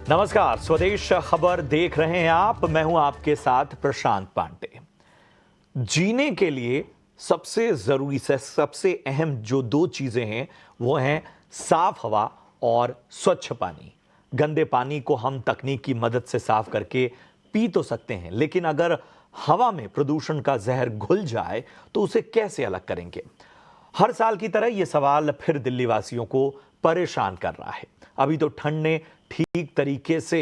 नमस्कार, स्वदेश खबर देख रहे हैं आप। मैं हूं आपके साथ प्रशांत पांडे। जीने के लिए सबसे जरूरी से सबसे अहम जो दो चीजें हैं वो हैं साफ हवा और स्वच्छ पानी। गंदे पानी को हम तकनीक की मदद से साफ करके पी तो सकते हैं, लेकिन अगर हवा में प्रदूषण का जहर घुल जाए तो उसे कैसे अलग करेंगे? हर साल की तरह यह सवाल फिर दिल्ली वासियों को परेशान कर रहा है। अभी तो ठंड ने ठीक तरीके से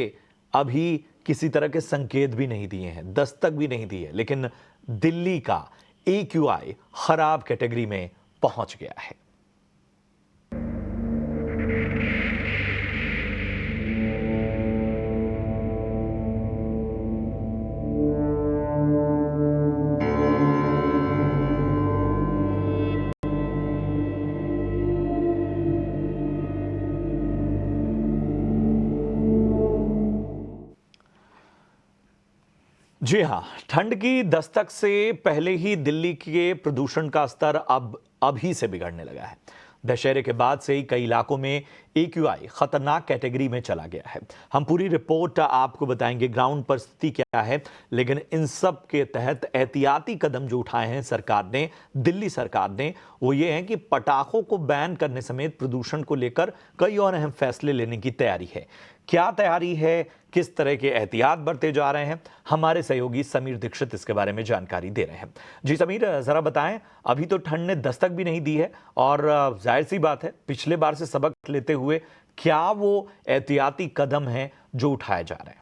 अभी किसी तरह के संकेत भी नहीं दिए हैं, दस्तक भी नहीं दी है, लेकिन दिल्ली का AQI खराब कैटेगरी में पहुंच गया है। जी हां, ठंड की दस्तक से पहले ही दिल्ली के प्रदूषण का स्तर अब अभी से बिगड़ने लगा है। दशहरे के बाद से ही कई इलाकों में AQI खतरनाक कैटेगरी में चला गया है। हम पूरी रिपोर्ट आपको बताएंगे, ग्राउंड पर स्थिति क्या है, लेकिन इन सब के तहत एहतियाती कदम जो उठाए हैं सरकार ने, दिल्ली सरकार ने, वो ये है कि पटाखों को बैन करने समेत प्रदूषण को लेकर कई और अहम फैसले लेने की तैयारी है। क्या तैयारी है, किस तरह के एहतियात बरते जा रहे हैं, हमारे सहयोगी समीर दीक्षित इसके बारे में जानकारी दे रहे हैं। जी समीर, जरा बताएं, अभी तो ठंड ने दस्तक भी नहीं दी है और जाहिर सी बात है पिछले बार से सबक लेते हुए क्या वो एहतियाती कदम हैं जो उठाए जा रहे हैं?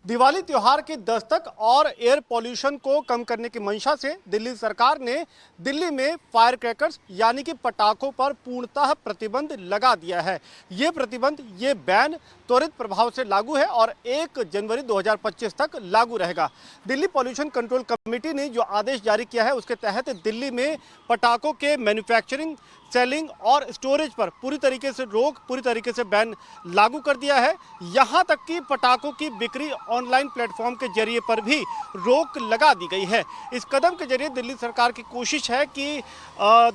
दिवाली त्योहार की दस्तक और एयर पॉल्यूशन को कम करने की मंशा से दिल्ली सरकार ने दिल्ली में फायर क्रैकर्स यानी कि पटाखों पर पूर्णतः प्रतिबंध लगा दिया है। ये प्रतिबंध, ये बैन त्वरित प्रभाव से लागू है और 1 जनवरी 2025 तक लागू रहेगा। दिल्ली पॉल्यूशन कंट्रोल कमेटी ने जो आदेश जारी किया है उसके तहत दिल्ली में पटाखों के मैन्युफैक्चरिंग, सेलिंग और स्टोरेज पर पूरी तरीके से रोक, पूरी तरीके से बैन लागू कर दिया है। यहाँ तक कि पटाखों की बिक्री ऑनलाइन प्लेटफॉर्म के जरिए पर भी रोक लगा दी गई है। इस कदम के जरिए दिल्ली सरकार की कोशिश है कि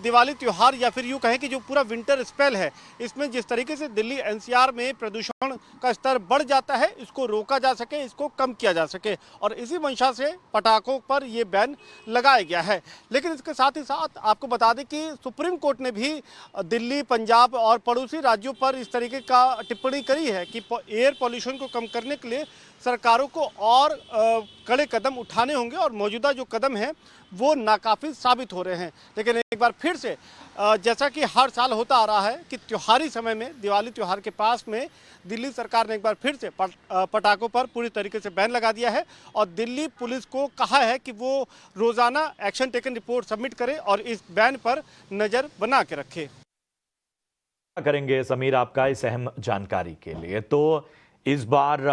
दिवाली त्योहार या फिर यूँ कहें कि जो पूरा विंटर स्पेल है, इसमें जिस तरीके से दिल्ली NCR में प्रदूषण का स्तर बढ़ जाता है, इसको रोका जा सके, इसको कम किया जा सके, और इसी मंशा से पटाखों पर ये बैन लगाया गया है। लेकिन इसके साथ ही साथ आपको बता दें कि सुप्रीम कोर्ट ने भी दिल्ली, पंजाब और पड़ोसी राज्यों पर इस तरीके का टिप्पणी करी है कि एयर पॉल्यूशन को कम करने के लिए सरकारों को और कड़े कदम उठाने होंगे और मौजूदा जो कदम हैं वो नाकाफी साबित हो रहे हैं। लेकिन एक बार फिर से जैसा कि हर साल होता आ रहा है कि त्योहारी समय में, दिवाली त्योहार के पास में दिल्ली सरकार ने एक बार फिर से पटाखों पर पूरी तरीके से बैन लगा दिया है और दिल्ली पुलिस को कहा है कि वो रोजाना एक्शन टेकन रिपोर्ट सबमिट करे और इस बैन पर नज़र बना के रखे। करेंगे समीर आपका इस अहम जानकारी के लिए। तो इस बार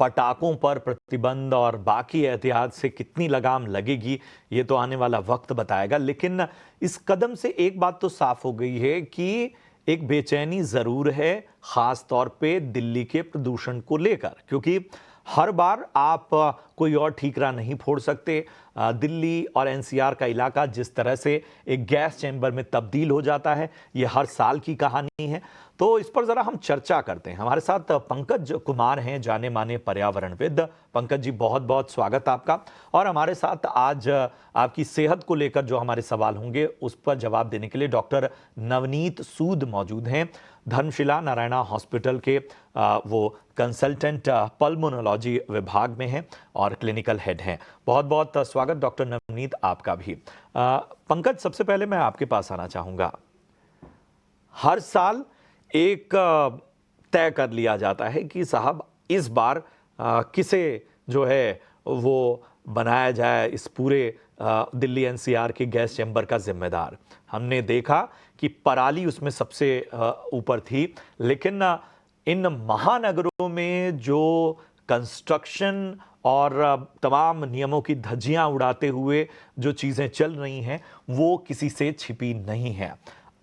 पटाखों पर प्रतिबंध और बाकी एहतियात से कितनी लगाम लगेगी ये तो आने वाला वक्त बताएगा, लेकिन इस कदम से एक बात तो साफ हो गई है कि एक बेचैनी जरूर है, खास तौर पे दिल्ली के प्रदूषण को लेकर, क्योंकि हर बार आप कोई और ठीकरा नहीं फोड़ सकते। दिल्ली और NCR का इलाका जिस तरह से एक गैस चैम्बर में तब्दील हो जाता है, ये हर साल की कहानी है। तो इस पर जरा हम चर्चा करते हैं। हमारे साथ पंकज कुमार हैं, जाने माने पर्यावरणविद। पंकज जी, बहुत बहुत स्वागत आपका। और हमारे साथ आज आपकी सेहत को लेकर जो हमारे सवाल होंगे उस पर जवाब देने के लिए डॉक्टर नवनीत सूद मौजूद हैं। धर्मशिला नारायणा हॉस्पिटल के वो कंसल्टेंट पल्मोनोलॉजी विभाग में हैं और क्लिनिकल हेड हैं। बहुत बहुत स्वागत डॉक्टर नवनीत आपका भी। पंकज, सबसे पहले मैं आपके पास आना चाहूँगा। हर साल एक तय कर लिया जाता है कि साहब इस बार किसे जो है वो बनाया जाए इस पूरे दिल्ली NCR के गैस चैम्बर का जिम्मेदार। हमने देखा कि पराली उसमें सबसे ऊपर थी, लेकिन इन महानगरों में जो कंस्ट्रक्शन और तमाम नियमों की धज्जियां उड़ाते हुए जो चीज़ें चल रही हैं वो किसी से छिपी नहीं हैं।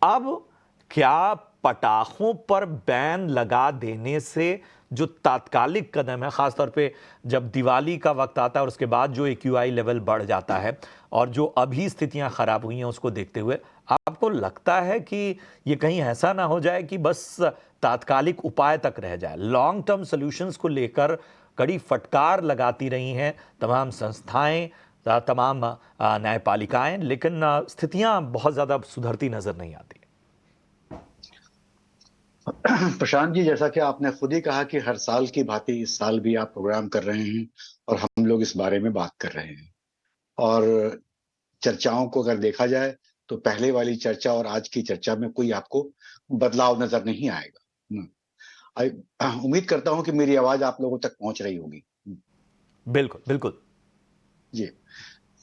अब क्या पटाखों पर बैन लगा देने से जो तात्कालिक कदम है, खासतौर पे जब दिवाली का वक्त आता है और उसके बाद जो AQI लेवल बढ़ जाता है और जो अभी स्थितियां खराब हुई हैं उसको देखते हुए, आपको लगता है कि ये कहीं ऐसा ना हो जाए कि बस तात्कालिक उपाय तक रह जाए। लॉन्ग टर्म सॉल्यूशंस को लेकर कड़ी फटकार लगाती रही हैं तमाम संस्थाएं, तमाम न्यायपालिकाएं, लेकिन स्थितियां बहुत ज्यादा सुधरती नजर नहीं आती। प्रशांत जी, जैसा कि आपने खुद ही कहा कि हर साल की भांति इस साल भी आप प्रोग्राम कर रहे हैं और हम लोग इस बारे में बात कर रहे हैं। और चर्चाओं को अगर देखा जाए तो पहले वाली चर्चा और आज की चर्चा में कोई आपको बदलाव नजर नहीं आएगा। उम्मीद करता हूं कि मेरी आवाज आप लोगों तक पहुंच रही होगी। बिल्कुल बिल्कुल जी।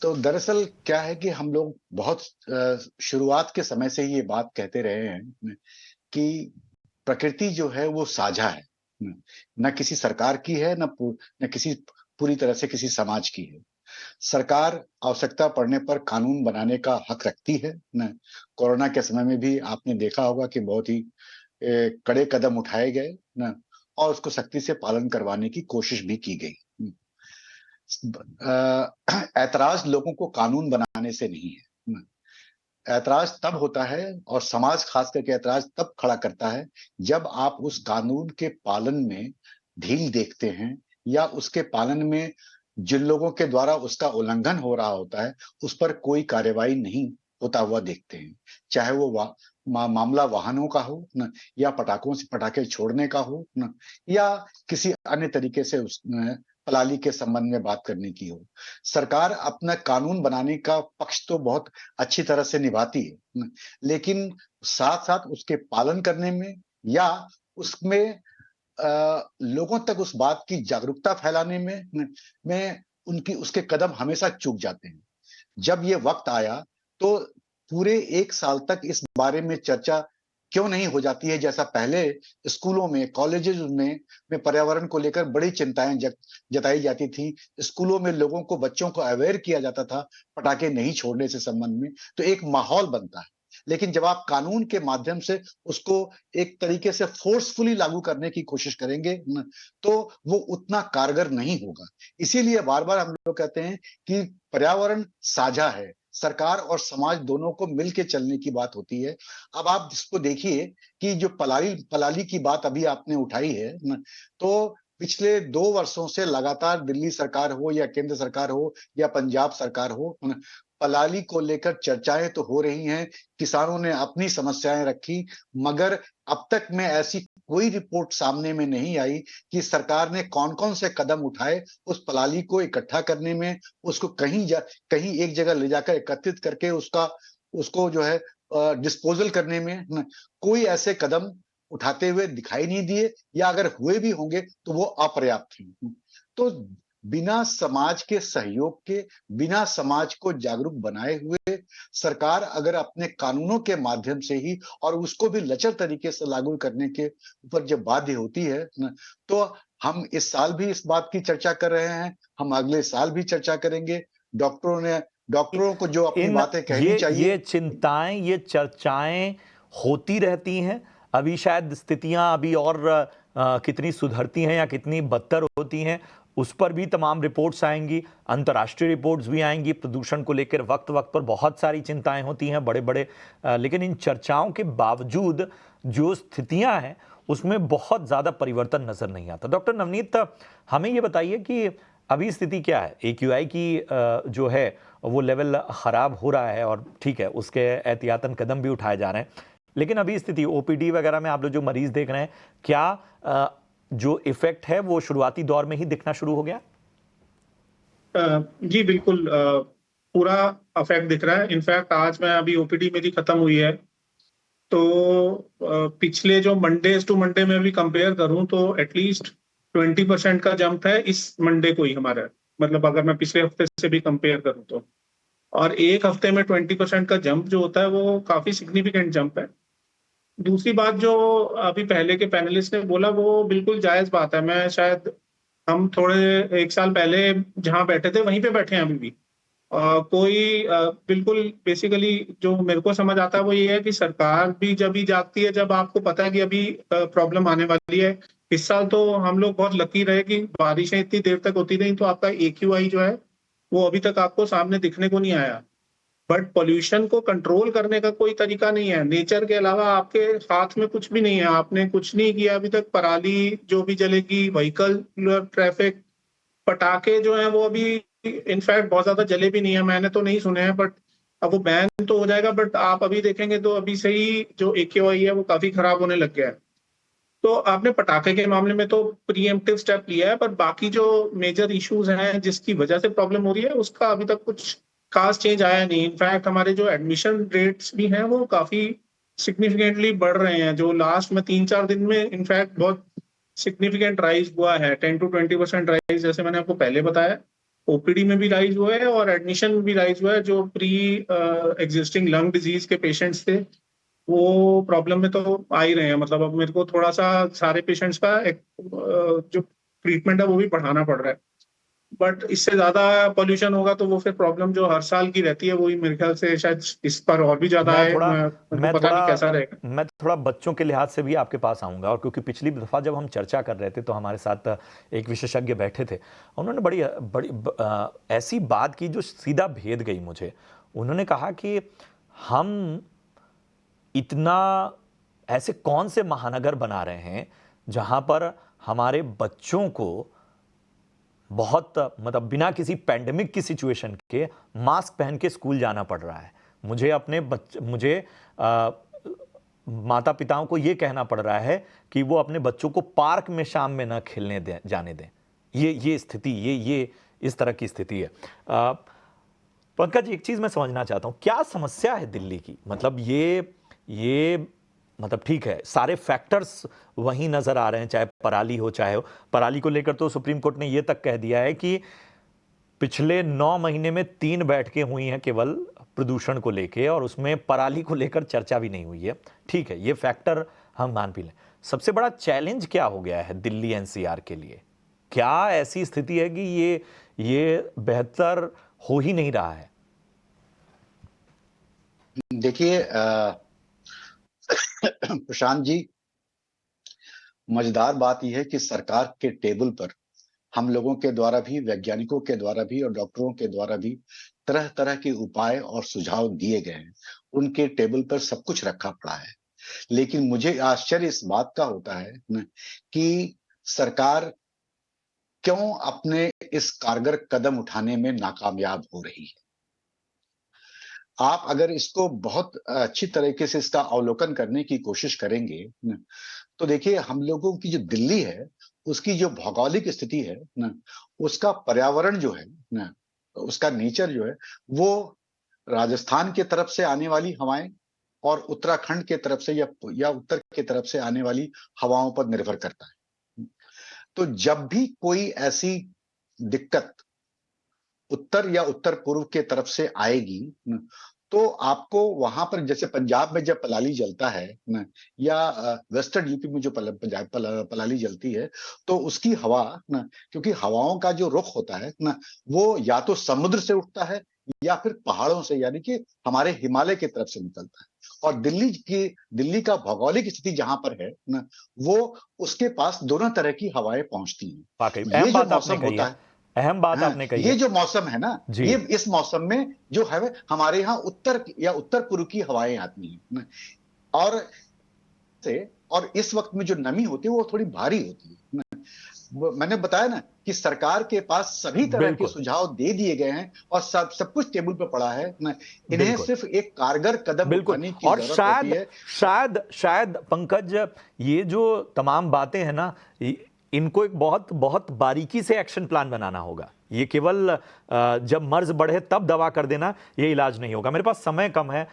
तो दरअसल क्या है कि हम लोग बहुत शुरुआत के समय से ही ये बात कहते रहे हैं कि प्रकृति जो है वो साझा है, न किसी सरकार की है, न किसी पूरी तरह से किसी समाज की है। सरकार आवश्यकता पड़ने पर कानून बनाने का हक रखती है। न कोरोना के समय में भी आपने देखा होगा कि बहुत ही कड़े कदम उठाए गए न, और उसको सख्ती से पालन करवाने की कोशिश भी की गई। ऐतराज लोगों को कानून बनाने से नहीं है। ऐतराज तब होता है और समाज खास करके ऐतराज तब खड़ा करता है जब आप उस कानून के पालन में ढील देखते हैं या उसके पालन में जिन लोगों के द्वारा उसका उल्लंघन हो रहा होता है उस पर कोई कार्रवाई नहीं होता हुआ देखते हैं। चाहे वो मामला वाहनों का हो न, या पटाखों से पटाखे छोड़ने का हो न, या किसी अन्य तरीके से उस पलाली के संबंध में बात करने की हो। सरकार अपना कानून बनाने का पक्ष तो बहुत अच्छी तरह से निभाती है, लेकिन साथ साथ उसके पालन करने में या उसमें लोगों तक उस बात की जागरूकता फैलाने में उनकी उसके कदम हमेशा चूक जाते हैं। जब ये वक्त आया तो पूरे 1 साल तक इस बारे में चर्चा क्यों नहीं हो जाती है, जैसा पहले स्कूलों में, कॉलेजेस में पर्यावरण को लेकर बड़ी चिंताएं जताई जाती थी। स्कूलों में लोगों को, बच्चों को अवेयर किया जाता था पटाखे नहीं छोड़ने से संबंध में, तो एक माहौल बनता है। लेकिन जब आप कानून के माध्यम से उसको एक तरीके से फोर्सफुली लागू करने की कोशिश करेंगे न, तो वो उतना कारगर नहीं होगा। इसीलिए बार-बार हम लोग कहते हैं कि पर्यावरण साझा है, सरकार और समाज दोनों को मिलके चलने की बात होती है। अब आप इसको देखिए कि जो पलाली की बात अभी आपने उठाई है न, तो पिछले 2 वर्षों से लगातार दिल्ली सरकार हो या केंद्र सरकार हो या पंजाब सरकार हो, पलाली को लेकर चर्चाएं तो हो रही हैं, किसानों ने अपनी समस्याएं रखी, मगर अब तक में ऐसी कोई रिपोर्ट सामने में नहीं आई कि सरकार ने कौन-कौन से कदम उठाए उस पलाली को इकट्ठा करने में, उसको कहीं एक जगह ले जाकर एकत्रित करके उसको जो है डिस्पोजल करने में कोई ऐसे कदम उठाते हुए दिखाई नहीं दिए, या अगर हुए भी होंगे तो वो अपर्याप्त हैं। तो बिना समाज के सहयोग के, बिना समाज को जागरूक बनाए हुए सरकार अगर अपने कानूनों के माध्यम से ही और उसको भी लचर तरीके से लागू करने के ऊपर जब बाध्य होती है न, तो हम इस साल भी इस बात की चर्चा कर रहे हैं, हम अगले साल भी चर्चा करेंगे। डॉक्टरों को जो अपनी बातें कहनी चाहिए, ये चिंताएं, ये चर्चाएं होती रहती हैं। अभी शायद स्थितियां अभी और कितनी सुधरती हैं या कितनी बदतर होती हैं, उस पर भी तमाम रिपोर्ट्स आएंगी, अंतर्राष्ट्रीय रिपोर्ट्स भी आएंगी। प्रदूषण को लेकर वक्त वक्त पर बहुत सारी चिंताएं होती हैं, बड़े बड़े, लेकिन इन चर्चाओं के बावजूद जो स्थितियां हैं उसमें बहुत ज़्यादा परिवर्तन नजर नहीं आता। डॉक्टर नवनीत, हमें ये बताइए कि अभी स्थिति क्या है? AQI की जो है वो लेवल ख़राब हो रहा है और ठीक है, उसके एहतियातन कदम भी उठाए जा रहे हैं, लेकिन अभी स्थिति OPD वगैरह में आप लोग जो मरीज देख रहे हैं, क्या जो इफेक्ट है वो शुरुआती दौर में ही दिखना शुरू हो गया? जी बिल्कुल, पूरा इफेक्ट दिख रहा है। इनफैक्ट आज मैं अभी OPD मेरी खत्म हुई है, तो पिछले जो मंडे टू मंडे में भी कंपेयर करूं तो एटलीस्ट 20% का जंप है इस मंडे को ही हमारा, मतलब अगर मैं पिछले हफ्ते से भी कंपेयर करूं तो। और एक हफ्ते में 20% का जंप जो होता है वो काफी सिग्निफिकेंट जंप है। दूसरी बात जो अभी पहले के पैनलिस्ट ने बोला वो बिल्कुल जायज बात है। मैं शायद हम थोड़े 1 साल पहले जहां बैठे थे वहीं पे बैठे हैं अभी भी। बिल्कुल बेसिकली जो मेरे को समझ आता है वो ये है कि सरकार भी जब ही जागती है जब आपको पता है कि अभी प्रॉब्लम आने वाली है। इस साल तो हम लोग बहुत लकी रहे कि बारिशें इतनी देर तक होती रही, तो आपका AQI जो है वो अभी तक आपको सामने दिखने को नहीं आया। बट पोल्यूशन को कंट्रोल करने का कोई तरीका नहीं है। नेचर के अलावा आपके हाथ में कुछ भी नहीं है। आपने कुछ नहीं किया अभी तक। पराली जो भी जलेगी, व्हीकल ट्रैफिक, पटाखे जो हैं वो अभी इनफैक्ट बहुत ज्यादा जले भी नहीं है, मैंने तो नहीं सुने हैं। बट अब वो बैन तो हो जाएगा, बट आप अभी देखेंगे तो अभी से ही जो AQI है वो काफी खराब होने लग गया है। तो आपने पटाखे के मामले में तो प्रीएम्प्टिव स्टेप लिया है, पर बाकी जो मेजर इश्यूज हैं जिसकी वजह से प्रॉब्लम हो रही है उसका अभी तक कुछ खास चेंज आया नहीं। इनफैक्ट हमारे जो एडमिशन रेट्स भी हैं वो काफी सिग्निफिकेंटली बढ़ रहे हैं। जो लास्ट में 3-4 दिन में इनफैक्ट बहुत सिग्निफिकेंट राइज हुआ है, 10 to 20% राइज, जैसे मैंने आपको पहले बताया। ओपीडी में भी राइज हुआ है और एडमिशन भी राइज हुआ है। जो प्री एग्जिस्टिंग लंग डिजीज के पेशेंट्स थे वो प्रॉब्लम में तो आ ही रहे हैं। मतलब अब मेरे को थोड़ा सा सारे पेशेंट्स का जो ट्रीटमेंट है वो भी बढ़ाना पड़ रहा है। बट इससे ज्यादा पोल्यूशन होगा तो वो फिर प्रॉब्लम जो हर साल की रहती है वही मेरे ख्याल से शायद इस पर और भी ज्यादा मैं है। थोड़ा मेरे मैं को पता नहीं कैसा थोड़ा रहेगा। मैं थोड़ा बच्चों के लिहाज से भी आपके पास आऊंगा, और क्योंकि पिछली दफा जब हम चर्चा कर रहे थे तो हमारे साथ एक विशेषज्ञ बैठे थे। उन्होंने बड़ी बड़ी ऐसी बात की जो सीधा भेद गई मुझे। उन्होंने कहा कि हम इतना ऐसे कौन से महानगर बना रहे हैं जहां पर हमारे बच्चों को बहुत मतलब बिना किसी पैंडेमिक की सिचुएशन के मास्क पहन के स्कूल जाना पड़ रहा है। मुझे माता पिताओं को यह कहना पड़ रहा है कि वो अपने बच्चों को पार्क में शाम में ना खेलने दें, जाने दें। ये स्थिति, ये इस तरह की स्थिति है। पंकज, एक चीज मैं समझना चाहता हूं, क्या समस्या है दिल्ली की? मतलब ये मतलब ठीक है, सारे फैक्टर्स वहीं नजर आ रहे हैं, चाहे पराली हो, चाहे हो पराली को लेकर तो सुप्रीम कोर्ट ने यह तक कह दिया है कि पिछले 9 महीने में 3 बैठकें हुई हैं केवल प्रदूषण को लेकर, और उसमें पराली को लेकर चर्चा भी नहीं हुई है। ठीक है, ये फैक्टर हम मान भी लें। सबसे बड़ा चैलेंज क्या हो गया है दिल्ली एनसीआर के लिए? क्या ऐसी स्थिति है कि ये बेहतर हो ही नहीं रहा है? देखिए प्रशांत जी, मजेदार बात यह है कि सरकार के टेबल पर हम लोगों के द्वारा भी, वैज्ञानिकों के द्वारा भी और डॉक्टरों के द्वारा भी तरह तरह के उपाय और सुझाव दिए गए हैं। उनके टेबल पर सब कुछ रखा पड़ा है। लेकिन मुझे आश्चर्य इस बात का होता है न, कि सरकार क्यों अपने इस कारगर कदम उठाने में नाकामयाब हो रही है। आप अगर इसको बहुत अच्छी तरीके से इसका अवलोकन करने की कोशिश करेंगे न, तो देखिए, हम लोगों की जो दिल्ली है उसकी जो भौगोलिक स्थिति है ना, उसका पर्यावरण जो है ना, उसका नेचर जो है वो राजस्थान की तरफ से आने वाली हवाएं और उत्तराखंड के तरफ से या उत्तर की तरफ से आने वाली हवाओं पर निर्भर करता है। तो जब भी कोई ऐसी दिक्कत उत्तर या उत्तर पूर्व के तरफ से आएगी न, तो आपको वहां पर, जैसे पंजाब में जब पलाली जलता है न, या वेस्टर्न यूपी में जो पलाली जलती है, तो उसकी हवा न, क्योंकि हवाओं का जो रुख होता है न, वो या तो समुद्र से उठता है या फिर पहाड़ों से, यानी कि हमारे हिमालय की तरफ से निकलता है। और दिल्ली का भौगोलिक स्थिति जहां पर है न, वो उसके पास दोनों तरह की हवाएं पहुंचती हैं। वाकई ये अहम जो बात आपने मौसम कही होता है। है, अहम बात हाँ, आपने कही ये है जो मौसम है ना, जी। ये इस मौसम में जो है हमारे यहाँ उत्तर या उत्तर पूर्व की हवाएं आती हैं और इस वक्त में जो नमी होती है वो थोड़ी भारी होती है। मैंने बताया ना कि सरकार के पास सभी तरह के बिल्कुल सुझाव दे दिए गए हैं और सब कुछ टेबल पर पड़ा है ना। इन्हें बिल्कुल सिर्फ एक कारगर कदम बिल्कुल। उठाने की और जरूरत होती है। शायद पंकज, ये जो तमाम बातें हैं ना, इनको एक बहुत बहुत बारीकी से एक्शन प्लान बनाना होगा। ये केवल जब मर्ज बढ़े तब दवा कर देना, ये इलाज नहीं होगा। मेरे पास समय कम है।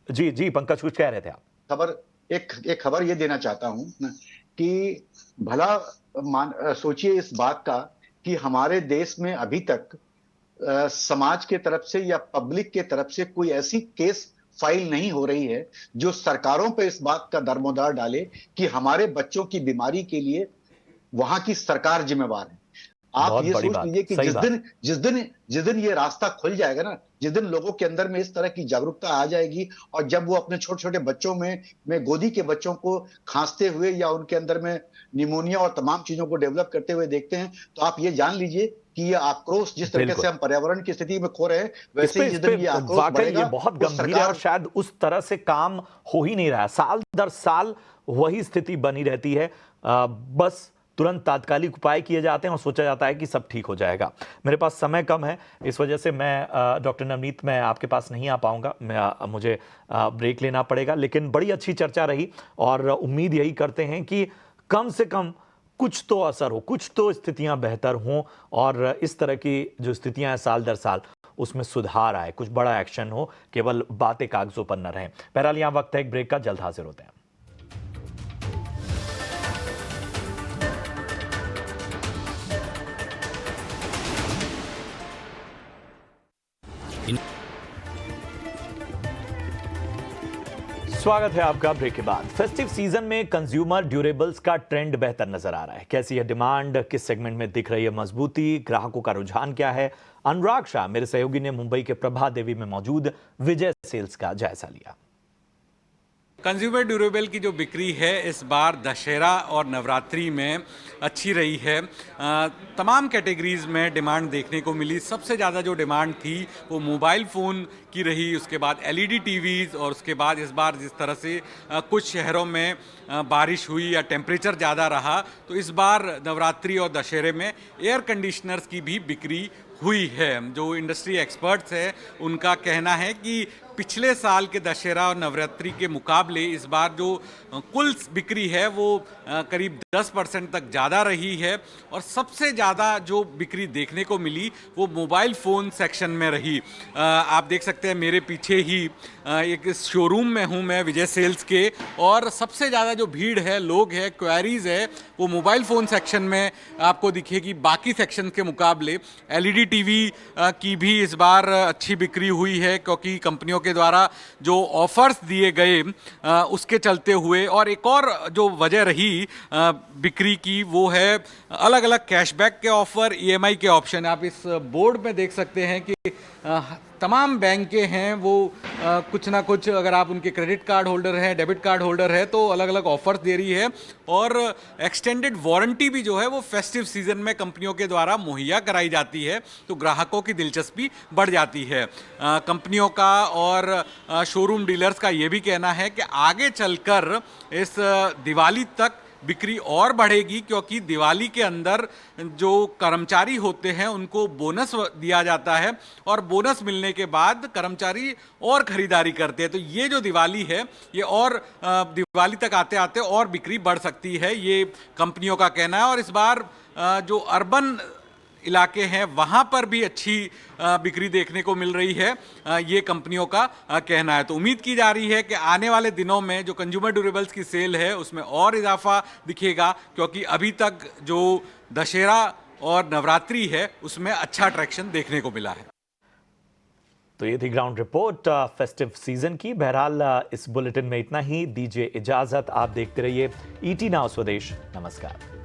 जी जी पंकज, कुछ कह रहे थे आप? एक खबर ये देना चाहता हूं ना, कि भला सोचिए इस बात का कि हमारे देश में अभी तक समाज के तरफ से या पब्लिक के तरफ से कोई ऐसी केस फाइल नहीं हो रही है जो सरकारों पर इस बात का दरमोदार डाले कि हमारे बच्चों की बीमारी के लिए वहां की सरकार जिम्मेवार है। आप बहुत ये बड़ी सोच बात, लीजिए कि सही बात। जिस दिन ये रास्ता खुल जाएगा ना, जिस दिन लोगों के अंदर में इस तरह की जागरूकता आ जाएगी, और जब वो अपने छोटे छोटे बच्चों में गोदी के बच्चों को खांसते हुए या उनके अंदर में निमोनिया और तमाम चीजों को डेवलप करते हुए देखते हैं, तो आप ये जान लीजिए कि ये आक्रोश जिस तरीके से बिल्कुल। हम पर्यावरण की स्थिति में खो रहे हैं, वैसे ही इस जिस पे दिन ये आक्रोश वाकई ये बढ़ेगा, बहुत उस गंभीर है और सरकार शायद उस तरह से काम हो ही नहीं रहा है। साल दर साल वही स्थिति बनी रहती है। बस तुरंत तात्कालिक उपाय किए जाते हैं और सोचा जाता है कि सब ठीक हो जाएगा। मेरे पास समय कम है, इस वजह से मैं डॉक्टर नवनीत, मैं आपके पास नहीं आ पाऊंगा, मुझे ब्रेक लेना पड़ेगा। लेकिन बड़ी अच्छी चर्चा रही और उम्मीद यही करते हैं कि कम से कम कुछ तो असर हो, कुछ तो स्थितियां बेहतर हों और इस तरह की जो स्थितियां हैं साल दर साल, उसमें सुधार आए, कुछ बड़ा एक्शन हो, केवल बातें कागजों पर न रहें। बहरहाल यहाँ वक्त है एक ब्रेक का, जल्द हाजिर होते हैं। स्वागत है आपका ब्रेक के बाद। फेस्टिव सीजन में कंज्यूमर ड्यूरेबल्स का ट्रेंड बेहतर नजर आ रहा है। कैसी है डिमांड, किस सेगमेंट में दिख रही है मजबूती, ग्राहकों का रुझान क्या है? अनुराग शाह, मेरे सहयोगी, ने मुंबई के प्रभा देवी में मौजूद विजय सेल्स का जायजा लिया। कंज्यूमर ड्यूरेबल की जो बिक्री है इस बार दशहरा और नवरात्रि में अच्छी रही है। तमाम कैटेगरीज में डिमांड देखने को मिली। सबसे ज़्यादा जो डिमांड थी वो मोबाइल फ़ोन की रही, उसके बाद एलईडी टीवीज़, और उसके बाद इस बार जिस तरह से कुछ शहरों में बारिश हुई या टेम्परेचर ज़्यादा रहा, तो इस बार नवरात्रि और दशहरे में एयर कंडीशनर्स की भी बिक्री हुई है। जो इंडस्ट्री एक्सपर्ट्स हैं उनका कहना है कि पिछले साल के दशहरा और नवरात्रि के मुकाबले इस बार जो कुल बिक्री है वो करीब 10% तक ज़्यादा रही है, और सबसे ज़्यादा जो बिक्री देखने को मिली वो मोबाइल फ़ोन सेक्शन में रही। आप देख सकते हैं मेरे पीछे ही एक शोरूम में हूँ मैं विजय सेल्स के, और सबसे ज़्यादा जो भीड़ है, लोग है, क्वेरीज है, वो मोबाइल फ़ोन सेक्शन में आपको दिखेगी। बाकी सेक्शन के मुकाबले एलईडी टीवी की भी इस बार अच्छी बिक्री हुई है, क्योंकि कंपनियों के द्वारा जो ऑफर्स दिए गए उसके चलते हुए। और एक और जो वजह रही बिक्री की वो है अलग अलग कैशबैक के ऑफर, ईएमआई के ऑप्शन। आप इस बोर्ड में देख सकते हैं कि तमाम बैंकें हैं वो कुछ ना कुछ, अगर आप उनके क्रेडिट कार्ड होल्डर हैं, डेबिट कार्ड होल्डर है, तो अलग अलग ऑफर्स दे रही है। और एक्सटेंडेड वारंटी भी जो है वो फेस्टिव सीजन में कंपनियों के द्वारा मुहैया कराई जाती है, तो ग्राहकों की दिलचस्पी बढ़ जाती है। कंपनियों का और शोरूम डीलर्स का ये भी कहना है कि आगे चलकर इस दिवाली तक बिक्री और बढ़ेगी, क्योंकि दिवाली के अंदर जो कर्मचारी होते हैं उनको बोनस दिया जाता है, और बोनस मिलने के बाद कर्मचारी और खरीदारी करते हैं। तो ये जो दिवाली है ये और दिवाली तक आते आते और बिक्री बढ़ सकती है, ये कंपनियों का कहना है। और इस बार जो अर्बन इलाके हैं वहाँ पर भी अच्छी बिक्री देखने को मिल रही है, ये कंपनियों का कहना है। तो उम्मीद की जा रही है कि आने वाले दिनों में जो कंज्यूमर ड्यूरेबल्स की सेल है उसमें और इजाफा दिखेगा, क्योंकि अभी तक जो दशहरा और नवरात्रि है उसमें अच्छा ट्रैक्शन देखने को मिला है। तो ये थी ग्राउंड रिपोर्ट फेस्टिव सीजन की। बहरहाल इस बुलेटिन में इतना ही, दीजिए इजाजत। आप देखते रहिए ET Now स्वदेश। नमस्कार।